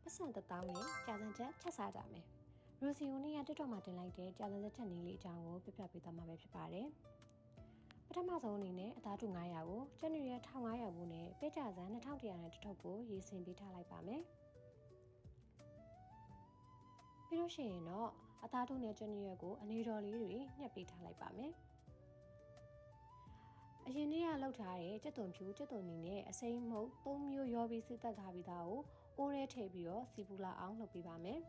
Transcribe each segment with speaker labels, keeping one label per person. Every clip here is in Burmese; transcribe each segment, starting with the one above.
Speaker 1: ပတ်စံတထောင်းနဲ့ကြာစံချက်ချက်စားကြမယ်။ရိုစီယိုနီကတက်တော့မှတင်လိုက်တဲ့ကြာစံချက်ချက်နည်းလေးအကြောင်းကိုပြပြပေးသွားမှာပဲဖြစ်ပါတယ်။ပထမဆုံးအနေနဲ့အသားတူ900ကိုကျန်ရ1500ဘူးနဲ့ပဲကြာစံ2100နဲ့တစ်ထုပ်ကိုရေးစင်ပေးထားလိုက်ပါမယ်။ပြီးလို့ရှိရင်တော့အသားတူနဲ့ကျန်ရကိုအနေတော်လေးတွေညှက်ပေးထားလိုက်ပါမယ်။အရင်နေ့ကလောက်ထားတဲ့ကြက်သွန်ဖြူကြက်သွန်နီနဲ့အစိမ်းမုတ်3မျိုးရောပြီးစစ်သက်ထားပြီးသားကိုအိုးထဲထည့်ပြီးတော့စီပူလာအောင်လုပ်ပေးပါမယ်။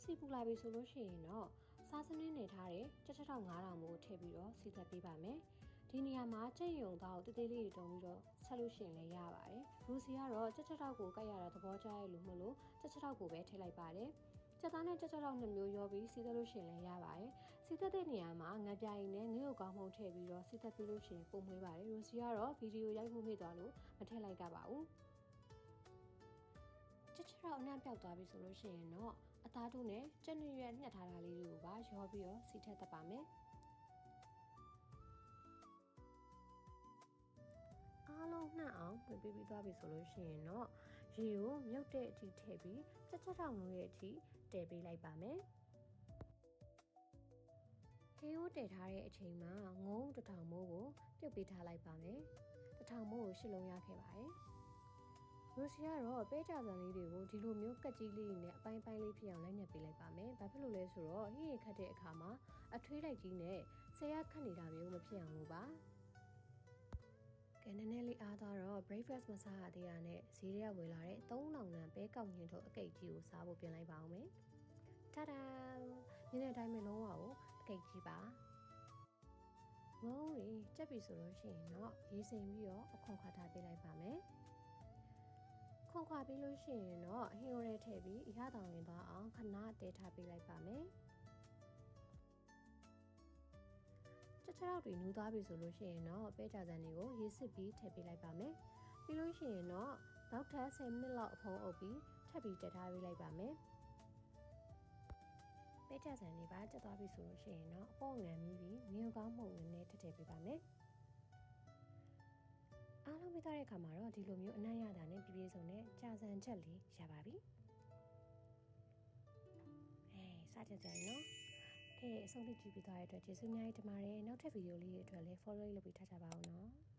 Speaker 1: စီပူလာပြီဆိုလို့ရှိရင်တော့စားစနင်းနေထားတဲ့ကြက်ချက်တော့9000မို့ထည့်ပြီးတော့စီသက်ပေးပါမယ်။ဒီနေရာမှာကြက်ရုံသားကိုတေးသေးလေးတွေတုံးပြီးတော့ဆက်လို့ရှိရင်လည်းရပါတယ်။ရူစီကတော့ကြက်ချက်တော့ကိုကတ်ရတာသဘောကျရဲ့လို့မလို့ကြက်ချက်တော့ကိုပဲထည့်လိုက်ပါတယ်။ကြက်သားနဲ့ကြက်ချက်တော့2မျိုးရောပြီးစီသက်လို့ရှိရင်လည်းရပါတယ်။စီသက်တဲ့နေရာမှာငပြားရည်နဲ့ငရုတ်ကောင်းမှုထည့်ပြီးတော့စီသက်ပြီးလို့ရှိရင်ပုံမွေးပါတယ်။ရူစီကတော့ဗီဒီယိုရိုက်မှုမိသွားလို့မထည့်လိုက်ကြပါဘူး။ကြက်ချက်တော့အနှံ့ပြောက်သွားပြီဆိုလို့ရှိရင်တော့အသားတို့နဲ့ကြက်နွေရွက်ညှက်ထားတာလေးတွေကိုပါရောပြီးတော့စီထည့်သက်ပါမယ်။အားလုံးနှံ့အောင်ဝင်ပြီးသွားပြီဆိုလို့ရှိရင်တော့ရေကိုမြုပ်တဲ့အထိထည့်ပြီးကြက်ချက်တော့ငွေရဲ့အထိတည်ပေးလိုက်ပါမယ်။ဟေးကိုတည်ထားတဲ့အချိန်မှာငုံ1000မိုးကိုပြုတ်ပေးထားလိုက်ပါမယ်။1000မိုးကို8လုံးရခဲ့ပါတယ်။ရူစီကတော့ပဲကြစံလေးတွေကိုဒီလိုမျိုးကက်ကြီးလေးနဲ့အပိုင်းပိုင်းလေးဖြစ်အောင်လိုက်ညက်ပေးလိုက်ပါမယ်။ဘာဖြစ်လို့လဲဆိုတော့ဟင်းရခတ်တဲ့အခါမှာအထွေးလိုက်ကြီးနဲ့ဆရာခတ်နေတာမျိုးမဖြစ်အောင်လို့ပါ။ကဲနည်းနည်းလေးအားသွားတော့ breakfast မစားရသေးရနဲ့ဈေးထဲကဝယ်လာတဲ့3000နံပဲကောက်ညင်ထုတ်အကိတ်ကြီးကိုစားဖို့ပြင်လိုက်ပါအောင်မယ်။တာဒါညနေတိုင်းမလုံးဝကိုအကိတ်ကြီးပါ။ငုံရီကြက်ပြီဆိုလို့ရှိရင်တော့ရေးစိမ်ပြီးတော့အခွန်ခွာထားပေးလိုက်ပါမယ်။ခွန်ခွာပြီးလို့ရှိရင်တော့ဟင်းရိုးထဲထည့်ပြီးအရတောင်လင်းသွားအောင်ခဏတဲထားပေးလိုက်ပါမယ်။ချက်ချက်တွေနူးသွားပြီဆိုလို့ရှိရင်တော့ပဲကြစံတွေကိုရေစစ်ပြီးထည့်ပေးလိုက်ပါမယ်။ပြီးလို့ရှိရင်တော့နောက်ထပ်10မိနစ်လောက်အဖုံးအုပ်ပြီးထပ်ပြီးတက်ထားပေးလိုက်ပါမယ်။ပဲကြစံတွေပါတက်သွားပြီဆိုလို့ရှိရင်တော့အပေါ့ငံမီးပြီးငရုတ်ကောင်းမှုန့်နည်းနည်းထည့်ပေးပါမယ်။အားလုံးပြီးသွားတဲ့အခါမှာတော့ဒီလိုမျိုးအနံ့ရတာနဲ့ပြည့်ပြည့်စုံနဲ့ကြာစံချက်လေးရပါပြီ။စကြကြရင်နော်။ကဲအဆုံးထိကြည့်ပြီးသွားတဲ့အတွက်ကျေးဇူးအများကြီးတင်ပါတယ်။နောက်ထပ်ဗီဒီယိုလေးတွေအတွက်လည်း follow လုပ်ပြီးထားကြပါဦးနော်။